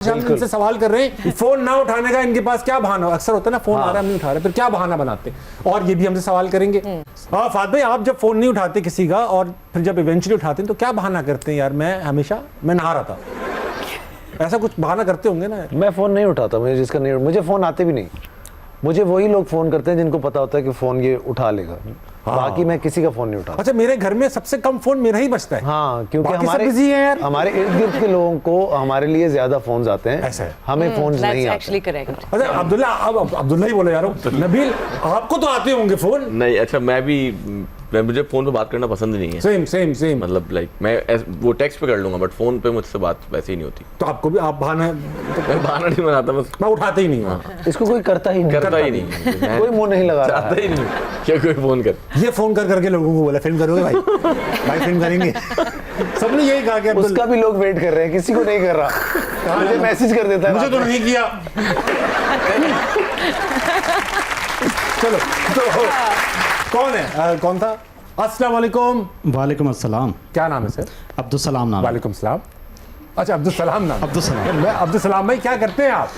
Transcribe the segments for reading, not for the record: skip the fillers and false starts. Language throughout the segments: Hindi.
हम इनसे सवाल कर रहे हैं फोन ना उठाने का इनके पास क्या बहाना, अक्सर होता है ना फोन आ रहा है हम नहीं उठा रहे, फिर क्या बहाना बनाते और ये भी हमसे सवाल करेंगे। फात भाई आप जब फोन नहीं उठाते किसी का और फिर जब इवेंचुअली उठाते हैं तो क्या बहाना करते हैं? यार मैं नहा रहा था, ऐसा कुछ बहाना करते होंगे ना। मैं फोन नहीं उठाता, मुझे फोन आते भी नहीं। मुझे वही लोग फोन करते हैं जिनको पता होता है कि फोन ये उठा लेगा। बाकी मैं किसी का फोन नहीं उठाता। अच्छा, मेरे घर में सबसे कम फोन मेरा ही बचता है। हाँ, क्योंकि हमारे इर्द गिर्द के लोगों को हमारे लिए ज्यादा फोन आते हैं, ऐसा है। हमें फोन नहीं आते। अच्छा अब्दुल्ला, अब अब्दुल्ला ही बोले यार। नबील आपको तो आते होंगे फोन? नहीं, अच्छा मुझे फोन पे बात करना पसंद नहीं है। सेम मतलब मैं वो टेक्स्ट पे कर लूंगा बट फोन पे मुझसे बात वैसे ही नहीं होती। तो आपको भी आप बहाना मैं बहाना नहीं बनाता, बस मैं उठाते ही नहीं हूँ। इसको कोई करता ही नहीं, कोई मुंह नहीं लगा रहा ही नहीं क्या कोई फोन कर। ये फोन कर करके लोगों को बोला फिल्म करोगे भाई? भाई फिल्म करेंगे। सबने यही कहा कि उसका भी लोग वेट कर रहे हैं, किसी को नहीं कर रहा। मुझे मैसेज कर देता है, मुझे तो नहीं किया। चलो तो कौन है? कौन था? अस्सलाम वालेकुम। वालेकुम अस्सलाम। क्या नाम है सर? अब्दुल सलाम नाम। वालेकुम सलाम। अच्छा अब्दुल सलाम नाम। अब्दुल सलाम। मैं अब्दुल सलाम भाई, क्या करते हैं आप?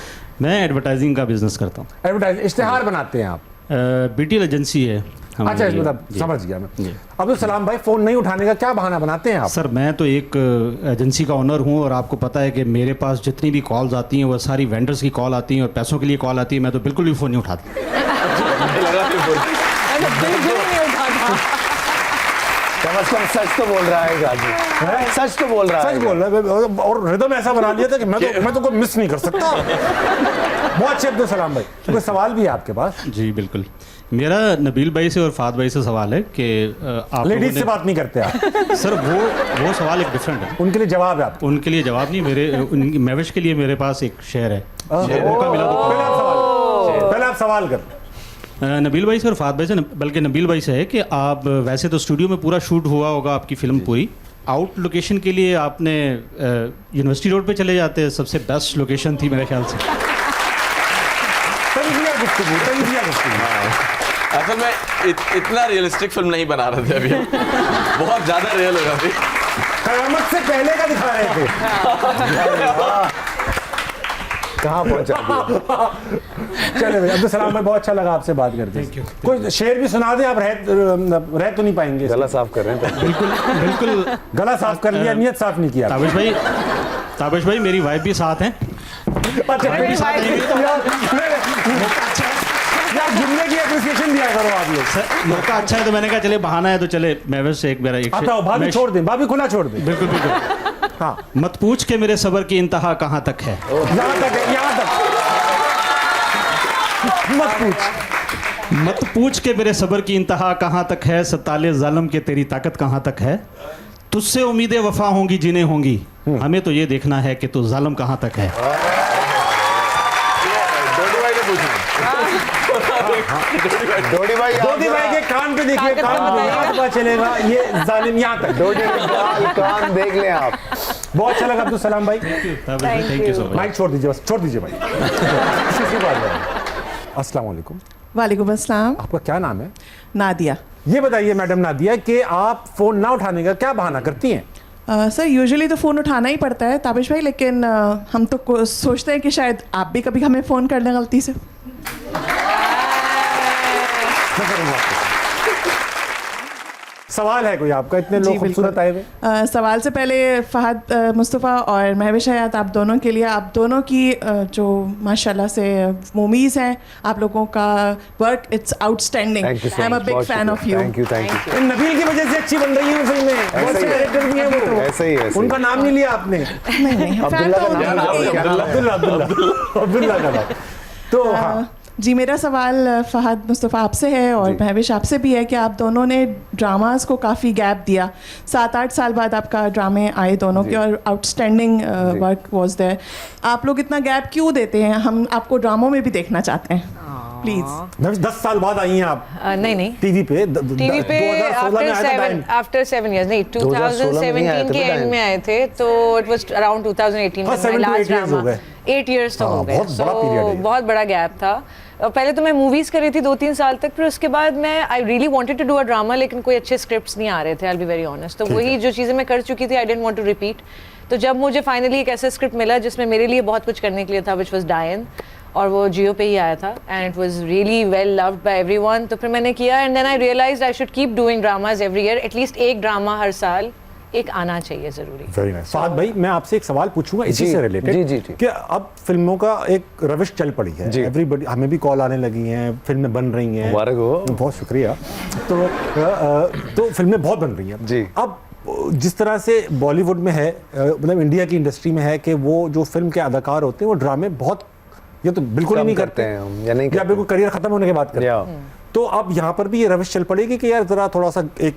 मैं एडवर्टाइजिंग का बिजनेस करता हूँ। एडवर्टाइज इश्तिहार बनाते हैं आप? बीटीएल एजेंसी है। अच्छा मतलब समझ गया मैं। अब्दुल सलाम भाई, फोन नहीं उठाने का क्या बहाना बनाते हैं आप? सर मैं तो एक एजेंसी का ओनर हूँ और आपको पता है कि मेरे पास जितनी भी कॉल्स आती हैं वो सारी वेंडर्स की कॉल आती हैं और पैसों के लिए कॉल आती है। मैं तो बिल्कुल भी फ़ोन नहीं उठाता। सच तो बोल रहा है, सच तो बोल रहा है और रिदम ऐसा बना लिया था कि मैं तो कोई मिस नहीं कर सकता। बहुत अच्छे अब्दुल सलाम भाई। कोई सवाल भी है आपके पास? जी बिल्कुल। मेरा नबील भाई से और फात भाई से सवाल है कि आप लेडीज से बात नहीं करते आप? सर वो सवाल एक डिफरेंट है। उनके लिए जवाब है आपको? उनके लिए जवाब नहीं, महविश के लिए मेरे पास एक शेर है। मौका मिला तो पहले आप सवाल कर। नबील भाई से और फात भाई से, बल्कि नबील भाई से है कि आप वैसे तो स्टूडियो में पूरा शूट हुआ होगा आपकी फिल्म पूरी। आउट लोकेशन के लिए आपने यूनिवर्सिटी रोड पे चले जाते हैं, सबसे बेस्ट लोकेशन थी मेरे ख्याल से। असल में इतना रियलिस्टिक फिल्म नहीं बना रहे थे अभी, बहुत ज्यादा रियल हो रहा थी। कयामत से पहले का दिखा रहे थे। कहाँ पहुंचा? चले भाई अब्दुल सलाम भाई, बहुत अच्छा लगा आपसे बात करके। कोई शेर भी सुना दें आप? रह तो नहीं पाएंगे? गला साफ कर रहे हैं। बिल्कुल गला साफ कर लिया, नियत साफ नहीं किया। ताबिश भाई मेरी वाइफ भी साथ हैं। जुमले की एप्रिसिएशन दिया करो आप लोग। मौका अच्छा है तो मैंने कहा चले बहाना है तो चले महविश से एक मेरा एक भाभी छोड़ दें, भाभी खुला छोड़ दें। बिल्कुल बिल्कुल। हाँ, मत पूछ के मेरे सबर की इंतहा कहाँ तक है। यहाँ तक है, यहाँ तक। मत पूछ के मेरे सबर की इंतहा कहाँ तक है, सताले जालिम के तेरी ताकत कहाँ तक है। तुझसे उम्मीदें वफा होंगी जिन्हें होंगी, हमें तो ये देखना है कि तू जालिम कहाँ तक है। डोडी भाई के कान पे देखिए, कान पे पता चलेगा ये जालिम यहाँ तक। डोडी कान देख लें आप। बहुत अच्छा लगा अब्दुल सलाम भाई। Thank you so much. Mike छोड़ दीजिए, बस छोड़ दीजिए भाई। अस्सलाम वालेकुम। वालेकुम अस्सलाम। आपका क्या नाम है? नादिया। ये बताइए मैडम नादिया कि आप फोन ना उठाने का क्या बहाना करती हैं? सर यूजुअली तो फ़ोन उठाना ही पड़ता है ताबिश भाई, लेकिन हम तो सोचते हैं कि शायद आप भी कभी हमें फ़ोन कर लें गलती से। सवाल है कोई आपका? इतने लोग खूबसूरत आए हुए। सवाल से पहले फहद मुस्तफ़ा और महविश हयात, आप दोनों के लिए, आप दोनों की जो माशाल्लाह से मूवीज़ हैं, आप लोगों का work it's outstanding. I am a big fan of you. Thank you. Nabeel की वजह से अच्छी बन रही है फिल्म में। बहुत से कैरेक्टर भी हैं वो। ऐसे ही है। उनका नाम नहीं लिया आपने? नहीं, अब्दुल्ला का नाम। तो हाँ जी, मेरा सवाल फहद मुस्तफ़ा आपसे है और महविश आपसे भी है कि आप दोनों ने ड्रामास को काफ़ी गैप दिया। 7-8 साल बाद आपका ड्रामे आए दोनों के और आउटस्टैंडिंग वर्क वाज देयर। आप लोग इतना गैप क्यों देते हैं? हम आपको ड्रामों में भी देखना चाहते हैं, प्लीज। 10 साल बाद आई हैं आप? नहीं टीवी पे आफ्टर 7 years नहीं, 2017 के एंड में आए थे, तो इट वाज अराउंड 2018 में लास्ट ड्रामा। 8 years तो हो गए, बहुत बड़ा गैप था। पहले तो मैं मूवीज कर रही थी 2-3 साल तक, फिर उसके बाद मैं I really wanted to do a drama, लेकिन कोई अच्छे स्क्रिप्ट्स नहीं आ रहे थे, I will be very honest. तो वही जो चीज़ें मैं कर चुकी थी, I didn't want to repeat. तो जब मुझे फाइनली एक ऐसा स्क्रिप्ट मिला जिसमें मेरे लिए बहुत कुछ करने के लिए था, विच वॉज डायन, और वो जियो पे ही आया था, and it was really well loved by everyone, तो फिर मैंने किया, and then I realised I should keep doing dramas every year, at least एक ड्रामा हर साल एक आना चाहिए जरूरी। Very nice. फहद भाई, मैं आपसे एक सवाल पूछूंगा इसी से रिलेटेड, जी। कि अब फिल्मों का एक रविश चल पड़ी है, एवरीबॉडी, हमें भी कॉल आने लगी हैं, फिल्में बन रही हैं, मुबारक हो। बहुत शुक्रिया। तो फिल्में बहुत बन रही हैं जी। अब जिस तरह से बॉलीवुड में है, मतलब इंडिया की इंडस्ट्री में है कि वो जो फिल्म के अदाकार होते हैं वो ड्रामे बहुत, ये तो बिल्कुल ही नहीं करते हैं हम, या नहीं या बिल्कुल करियर खत्म होने के बाद करते हैं। तो अब यहाँ पर भी ये रविश चल पड़ेगी कि यार जरा थोड़ा सा एक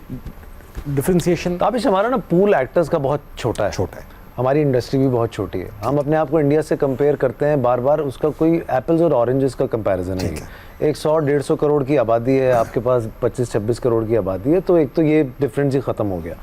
डिफरेंशिएशन। ताबिश, हमारा ना पूल एक्टर्स का बहुत छोटा है, हमारी इंडस्ट्री भी बहुत छोटी है। हम अपने आप को इंडिया से कंपेयर करते हैं बार बार, उसका कोई एप्पल्स और ऑरेंजेस का कंपैरिजन नहीं है। 100-150 करोड़ की आबादी है, आपके पास 25-26 करोड़ की आबादी है, तो एक तो ये डिफरेंस ही ख़त्म हो गया।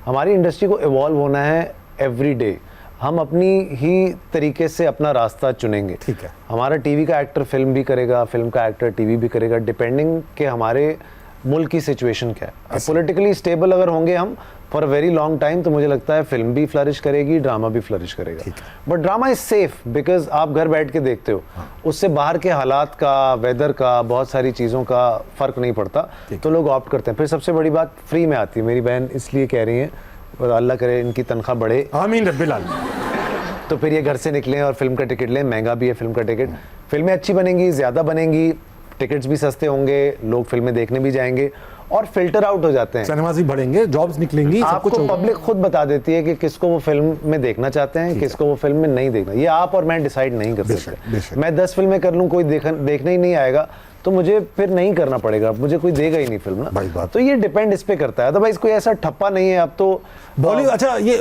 हमारी इंडस्ट्री को इवॉल्व होना है एवरी डे, हम अपनी ही तरीके से अपना रास्ता चुनेंगे। ठीक है। हमारा टीवी का एक्टर फिल्म भी करेगा, फिल्म का एक्टर टीवी भी करेगा, डिपेंडिंग के हमारे मुल्क की सिचुएशन क्या है। पॉलिटिकली स्टेबल अगर होंगे हम for a very long time, तो मुझे लगता है फिल्म भी फ्लरिश करेगी, ड्रामा भी फ्लरिश करेगा। But drama is safe because आप घर बैठ के देखते हो, उससे बाहर के हालात का, वेदर का, बहुत सारी चीज़ों का फ़र्क नहीं पड़ता, तो लोग ऑप्ट करते हैं। फिर सबसे बड़ी बात फ्री में आती है। मेरी बहन इसलिए कह रही है, अल्लाह करे इनकी तनख्वाह बढ़े, आमीन रब्बिल आलमीन। तो फिर ये घर से निकलें और फिल्म का टिकट लें। महंगा भी है फिल्म का टिकट, फिल्में अच्छी बनेंगी, ज़्यादा बनेंगी, टिकट्स भी सस्ते होंगे, लोग फिल्में देखने भी जाएंगे और फिल्टर आउट हो जाते हैं, सिनेमाज भी बढ़ेंगे, जॉब्स निकलेंगी, सब आपको कुछ पब्लिक खुद बता देती है कि किसको वो फिल्म में देखना चाहते हैं, किसको वो फिल्म में नहीं देखना। ये आप और मैं डिसाइड नहीं कर सकते। मैं 10 फिल्में कर लूँ, कोई देखने ही नहीं आएगा, तो मुझे फिर नहीं करना पड़ेगा, मुझे कोई देगा ही नहीं फिल्म ना। तो ये डिपेंड इस पे करता है, तो भाई कोई ऐसा ठप्पा नहीं है अब तो। बॉलीवुड, अच्छा ये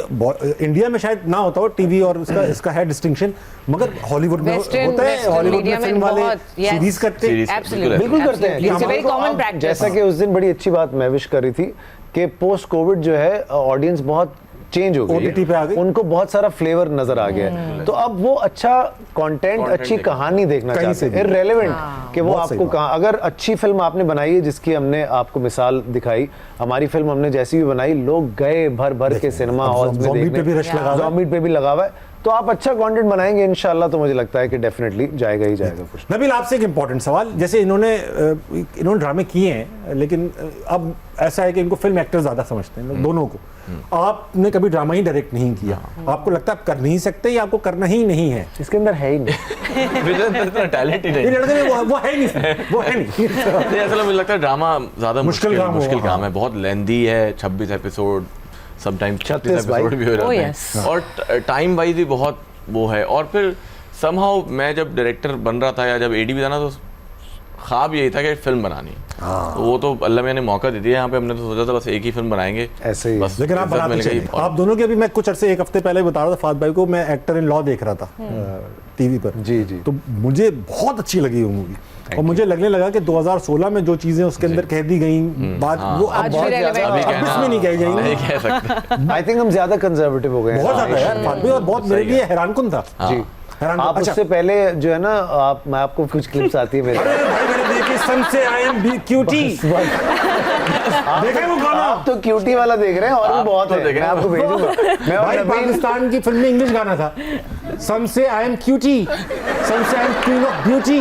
इंडिया में शायद ना होता हो टीवी और इसका है डिस्टिंक्शन, मगर हॉलीवुड में होता है। हॉलीवुड में फिल्म वाले सीरीज करते हैं, बिल्कुल करते हैं। जैसा कि उस दिन बड़ी अच्छी बात महविश कर रही थी कि पोस्ट कोविड जो है ऑडियंस बहुत चेंज हो गई OTT पे आ गई, उनको बहुत सारा फ्लेवर नजर आ गया है, तो अब वो अच्छा कंटेंट, अच्छी कहानी देखना चाहते हैं, इररिलेवेंट कि वो आपको कहाँ। अगर अच्छी फिल्म आपने बनाई है, जिसकी हमने आपको मिसाल दिखाई, हमारी फिल्म हमने जैसी भी बनाई, लोग गए भर भर के सिनेमा हॉल्स में देखने, ज़ॉम्बी पे भी लगा हुआ है, तो आप अच्छा कंटेंट बनाएंगे इंशाल्लाह, तो मुझे लगता है कि डेफिनेटली जाएगा ही जाएगा कुछ। नबील, आपसे एक इंपॉर्टेंट सवाल, जैसे इन्होंने ड्रामे किए हैं, लेकिन अब ऐसा है कि इनको फिल्म एक्टर ज्यादा समझते हैं दोनों को। आपने कभी ड्रामा ही डायरेक्ट नहीं किया, आपको लगता है आप कर नहीं सकते या आपको करना ही नहीं है? इसके अंदर है ही नहीं, टैलेंट ही नहीं, वो है नहीं, वो है नहीं। ऐसा मुझे लगता है ड्रामा ज्यादा मुश्किल काम है, बहुत लेंथी है, 26 एपिसोड, समटाइम्स 36 एपिसोड भी हो जाते हैं, और टाइम वाइज भी बहुत वो है। और फिर समहाउ मैं जब डायरेक्टर बन रहा था या जब एडी भी था ना, तो ख्वाब यही था कि फिल्म बनानी, तो वो तो अल्लाह मैंने मौका दे दिया यहाँ पे। हमने तो सोचा था बस एक ही फिल्म बनाएंगे ऐसे ही, बस। लेकिन आप बनाते चले। आप दोनों के, अभी मैं कुछ अरसे, एक हफ्ते पहले बता रहा था फहद भाई को, मैं एक्टर इन लॉ देख रहा था टीवी पर। जी। तो मुझे बहुत अच्छी लगी वो मूवी, और मुझे लगने लगा कि 2016 में जो चीजें उसके अंदर कह दी गई बात, वो अब बहुत ज्यादा नहीं कही जाएंगी। आई थिंक हम ज्यादा कंजर्वेटिव हो गए, बहुत ज्यादा यार फहद भाई, और बहुत मेरे लिए हैरानकुन था जी। आप उससे पहले जो है ना, मैं आपको कुछ क्लिप्स आती है मेरे, भाई मैंने देखी सन से आई एम क्यूटी, देखे वो गाना? आप तो क्यूटी वाला देख रहे हैं, और भी बहुत है, मैं आपको भेजूंगा। मैं भाई पाकिस्तान की फिल्म में इंग्लिश गाना था, सन से आई एम क्यूटी, सन से I am queen of beauty,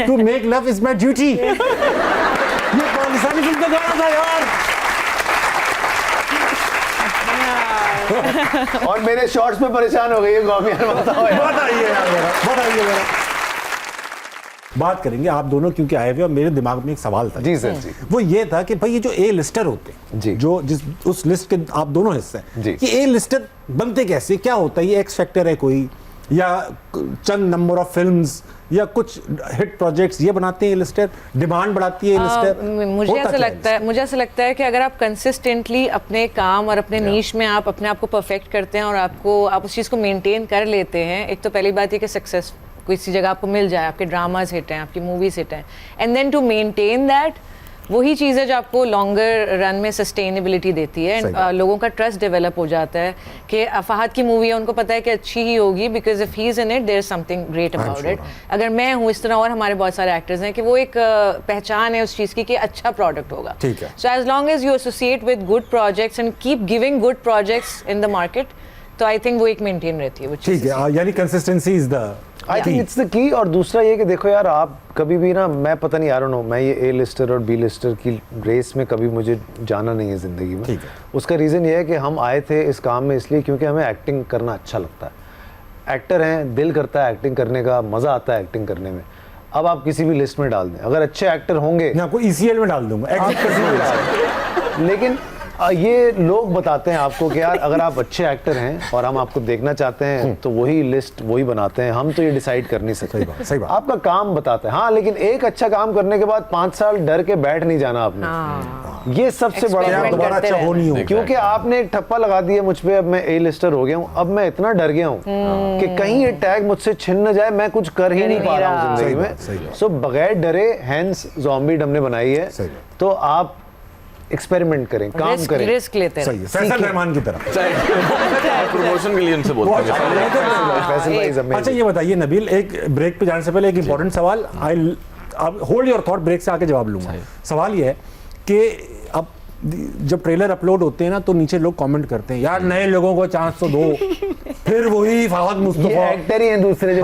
to make love is my duty. ये पाकिस्तानी फिल्म का गाना था यार। और मेरे शॉर्ट्स पे परेशान हो गई है बताइए। बात करेंगे आप दोनों क्योंकि आए हुए, और मेरे दिमाग में एक सवाल था जी सर जी, वो ये था कि भाई ये जो ए लिस्टर होते हैं जी, जो उस लिस्ट के आप दोनों हिस्से हैं, कि ए लिस्टर बनते कैसे, क्या होता है? ये एक्स फैक्टर है कोई, या चंद नंबर ऑफ फिल्म्स, या कुछ हिट प्रोजेक्ट्स ये बनाते हैं लिस्टर, डिमांड बढ़ाती है लिस्टर? मुझे ऐसा लगता है कि अगर आप कंसिस्टेंटली अपने काम और अपने नीश में आप अपने आप को परफेक्ट करते हैं, और आप उस चीज़ को मेंटेन कर लेते हैं, एक तो पहली बात है कि सक्सेस किसी जगह आपको मिल जाए, आपके ड्रामाज हिट हैं, आपकी मूवीज हिट हैं, and then to maintain that, वही चीज़ है जो आपको लॉन्गर रन में सस्टेनेबिलिटी देती है, एंड लोगों का ट्रस्ट डेवलप हो जाता है कि फहद की मूवी है, उनको पता है कि अच्छी ही होगी, because if he is in it there is something great about it. अगर मैं हूँ इस तरह, और हमारे बहुत सारे एक्टर्स हैं, कि वो एक पहचान है उस चीज़ की कि अच्छा प्रोडक्ट होगा। So as long as you associate with good projects and keep giving good projects in the market, तो आई थिंक वो एक मेंटेन रहती है वो चीज़। ठीक है, यानी consistency is the I think it's the key. और दूसरा ये कि देखो यार, आप कभी भी ना, मैं पता नहीं, आई डोंट नो, मैं ये ए लिस्टर और बी लिस्टर की रेस में कभी मुझे जाना नहीं है ज़िंदगी में। ठीक है। उसका रीज़न ये है कि हम आए थे इस काम में इसलिए क्योंकि हमें एक्टिंग करना अच्छा लगता है। एक्टर हैं, दिल करता है एक्टिंग करने का, मज़ा आता है एक्टिंग करने में। अब आप किसी भी लिस्ट में डाल दें, अगर अच्छे एक्टर होंगे, मैं आपको ECL में डाल दूंगा, लेकिन ये लोग बताते हैं आपको कि यार अगर आप अच्छे एक्टर हैं और हम आपको देखना चाहते हैं तो वही लिस्ट वही बनाते हैं, हम तो ये डिसाइड कर नहीं सकते। सही बात। आपका काम बताता है। हाँ, लेकिन एक अच्छा काम करने के बाद 5 साल डर के बैठ नहीं जाना आपने। ये सबसे बड़ा दोबारा अच्छा हो नहीं हो, क्योंकि आपने एक ठप्पा लगा दिया मुझ पे, अब मैं ए लिस्टर हो गया हूँ। अब मैं इतना डर गया हूँ कि कहीं ये टैग मुझसे छिन न जाए, मैं कुछ कर ही नहीं पा रहा हूँ जिंदगी में। सो बगैर डरे, हैंस ज़ॉम्बी हमने बनाई है, तो आप एक्सपेरिमेंट करें, काम करें, रिस्क लेते हैं। सही है, फैसल रहमान की तरह। प्रमोशन के लिए उनसे बोलते हैं। अच्छा ये बताइए नबील, एक ब्रेक पे जाने से पहले एक इंपॉर्टेंट सवाल, I hold your thought, break से आके जवाब लूंगा। सवाल ये है कि अब जब ट्रेलर अपलोड होते हैं ना तो नीचे लोग कमेंट करते हैं यार नए लोगों को चांस तो दो, फिर वही फहद मुस्तफा एक्टर ही हैं दूसरे जो